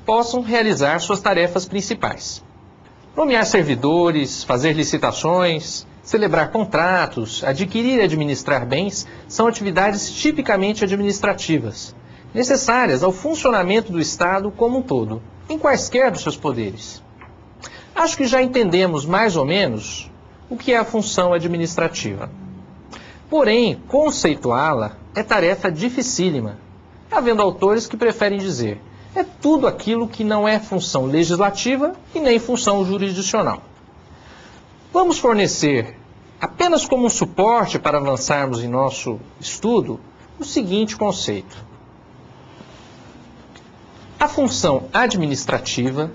possam realizar suas tarefas principais. Nomear servidores, fazer licitações, celebrar contratos, adquirir e administrar bens são atividades tipicamente administrativas, necessárias ao funcionamento do Estado como um todo, em quaisquer dos seus poderes. Acho que já entendemos mais ou menos o que é a função administrativa. Porém, conceituá-la é tarefa dificílima, havendo autores que preferem dizer é tudo aquilo que não é função legislativa e nem função jurisdicional. Vamos fornecer, apenas como um suporte para avançarmos em nosso estudo, o seguinte conceito. A função administrativa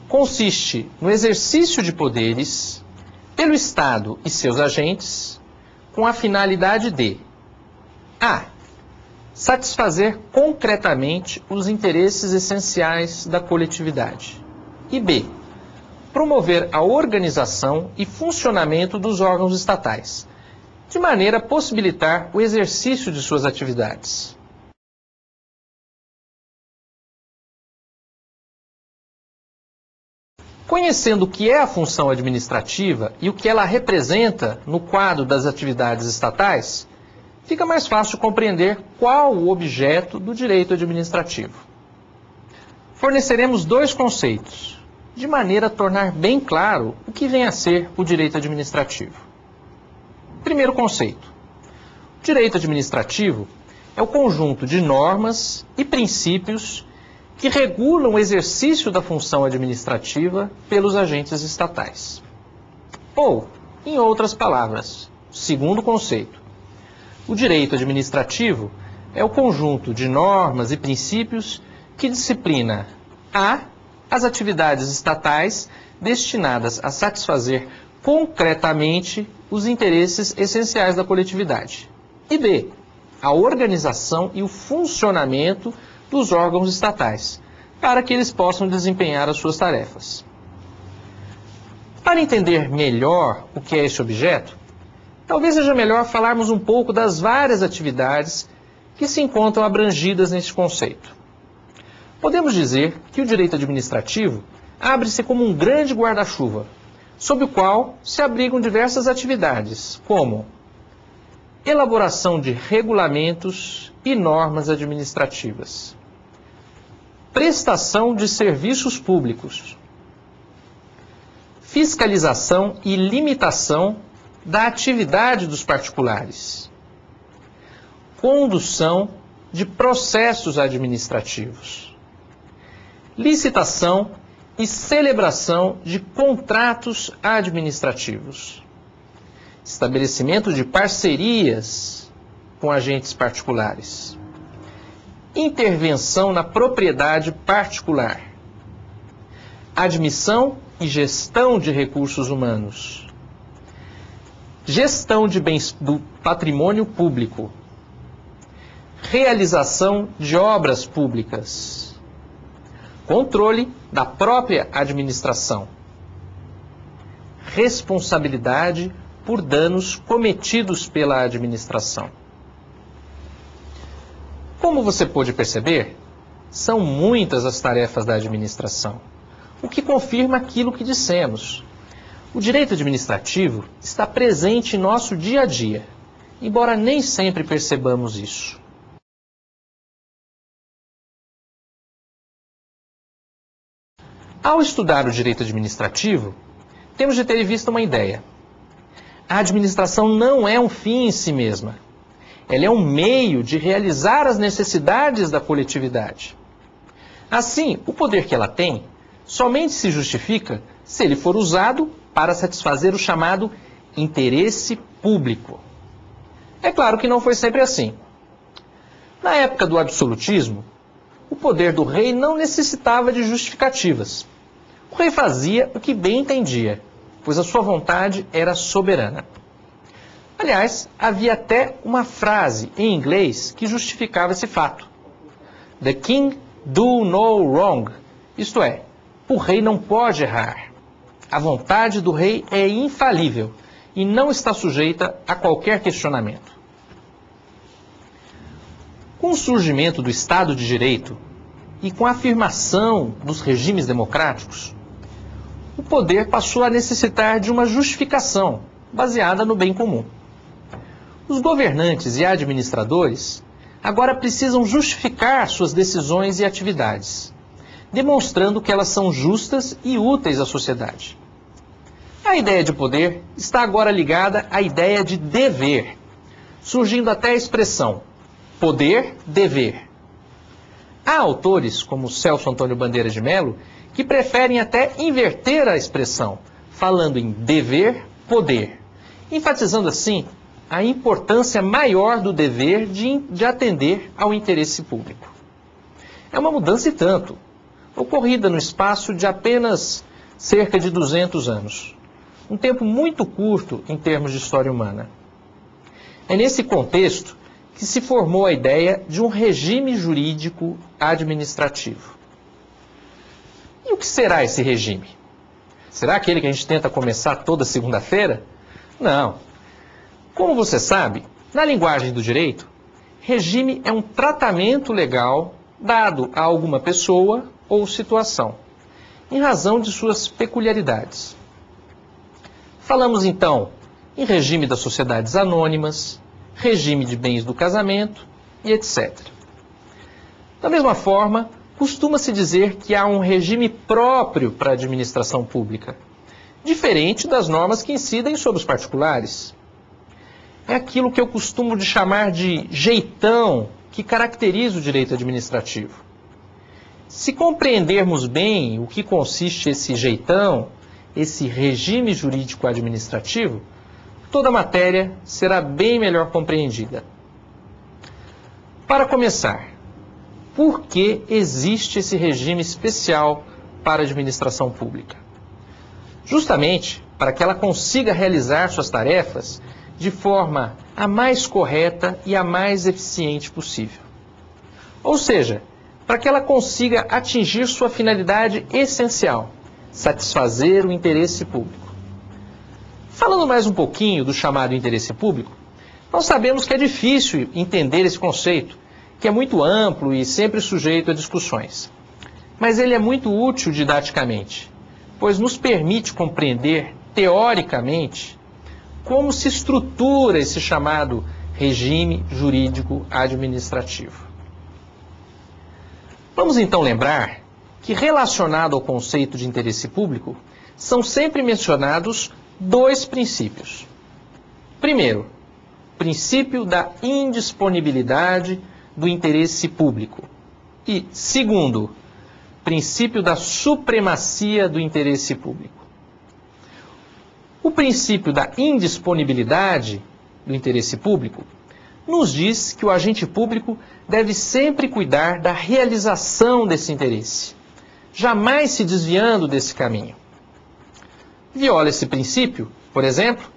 consiste no exercício de poderes pelo Estado e seus agentes com a finalidade de a. Satisfazer concretamente os interesses essenciais da coletividade e b. Promover a organização e funcionamento dos órgãos estatais, de maneira a possibilitar o exercício de suas atividades. Conhecendo o que é a função administrativa e o que ela representa no quadro das atividades estatais, fica mais fácil compreender qual o objeto do direito administrativo. Forneceremos dois conceitos, de maneira a tornar bem claro o que vem a ser o direito administrativo. Primeiro conceito. O direito administrativo é o conjunto de normas e princípios que regulam o exercício da função administrativa pelos agentes estatais. Ou, em outras palavras, segundo conceito, o direito administrativo é o conjunto de normas e princípios que disciplina a. As atividades estatais destinadas a satisfazer concretamente os interesses essenciais da coletividade e b. A organização e o funcionamento dos órgãos estatais, para que eles possam desempenhar as suas tarefas. Para entender melhor o que é esse objeto, talvez seja melhor falarmos um pouco das várias atividades que se encontram abrangidas nesse conceito. Podemos dizer que o direito administrativo abre-se como um grande guarda-chuva, sob o qual se abrigam diversas atividades, como elaboração de regulamentos e normas administrativas, prestação de serviços públicos, fiscalização e limitação da atividade dos particulares, condução de processos administrativos, licitação e celebração de contratos administrativos, estabelecimento de parcerias com agentes particulares, intervenção na propriedade particular, admissão e gestão de recursos humanos, gestão de bens do patrimônio público, realização de obras públicas, controle da própria administração, responsabilidade por danos cometidos pela administração. Como você pôde perceber, são muitas as tarefas da administração, o que confirma aquilo que dissemos. O direito administrativo está presente em nosso dia a dia, embora nem sempre percebamos isso. Ao estudar o direito administrativo, temos de ter em vista uma ideia. A administração não é um fim em si mesma. Ela é um meio de realizar as necessidades da coletividade. Assim, o poder que ela tem somente se justifica se ele for usado para satisfazer o chamado interesse público. É claro que não foi sempre assim. Na época do absolutismo, o poder do rei não necessitava de justificativas. O rei fazia o que bem entendia, pois a sua vontade era soberana. Aliás, havia até uma frase em inglês que justificava esse fato. The king do no wrong. Isto é, o rei não pode errar. A vontade do rei é infalível e não está sujeita a qualquer questionamento. Com o surgimento do Estado de Direito, e com a afirmação dos regimes democráticos, o poder passou a necessitar de uma justificação baseada no bem comum. Os governantes e administradores agora precisam justificar suas decisões e atividades, demonstrando que elas são justas e úteis à sociedade. A ideia de poder está agora ligada à ideia de dever, surgindo até a expressão poder-dever. Há autores, como Celso Antônio Bandeira de Mello, que preferem até inverter a expressão, falando em dever-poder, enfatizando assim a importância maior do dever de atender ao interesse público. É uma mudança e tanto, ocorrida no espaço de apenas cerca de 200 anos, um tempo muito curto em termos de história humana. É nesse contexto que se formou a ideia de um regime jurídico administrativo. E o que será esse regime? Será aquele que a gente tenta começar toda segunda-feira? Não. Como você sabe, na linguagem do direito, regime é um tratamento legal dado a alguma pessoa ou situação, em razão de suas peculiaridades. Falamos então em regime das sociedades anônimas, regime de bens do casamento e etc. Da mesma forma, costuma-se dizer que há um regime próprio para a administração pública, diferente das normas que incidem sobre os particulares. É aquilo que eu costumo de chamar de jeitão que caracteriza o direito administrativo. Se compreendermos bem o que consiste esse jeitão, esse regime jurídico administrativo, toda a matéria será bem melhor compreendida. Para começar, por que existe esse regime especial para a administração pública? Justamente para que ela consiga realizar suas tarefas de forma a mais correta e a mais eficiente possível. Ou seja, para que ela consiga atingir sua finalidade essencial, satisfazer o interesse público. Falando mais um pouquinho do chamado interesse público, nós sabemos que é difícil entender esse conceito, que é muito amplo e sempre sujeito a discussões. Mas ele é muito útil didaticamente, pois nos permite compreender, teoricamente, como se estrutura esse chamado regime jurídico administrativo. Vamos então lembrar que, relacionado ao conceito de interesse público, são sempre mencionados dois princípios. Primeiro, princípio da indisponibilidade do interesse público. E, segundo, princípio da supremacia do interesse público. O princípio da indisponibilidade do interesse público nos diz que o agente público deve sempre cuidar da realização desse interesse, jamais se desviando desse caminho. Viola esse princípio, por exemplo,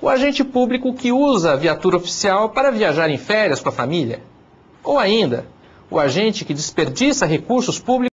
o agente público que usa a viatura oficial para viajar em férias com a família, ou ainda, o agente que desperdiça recursos públicos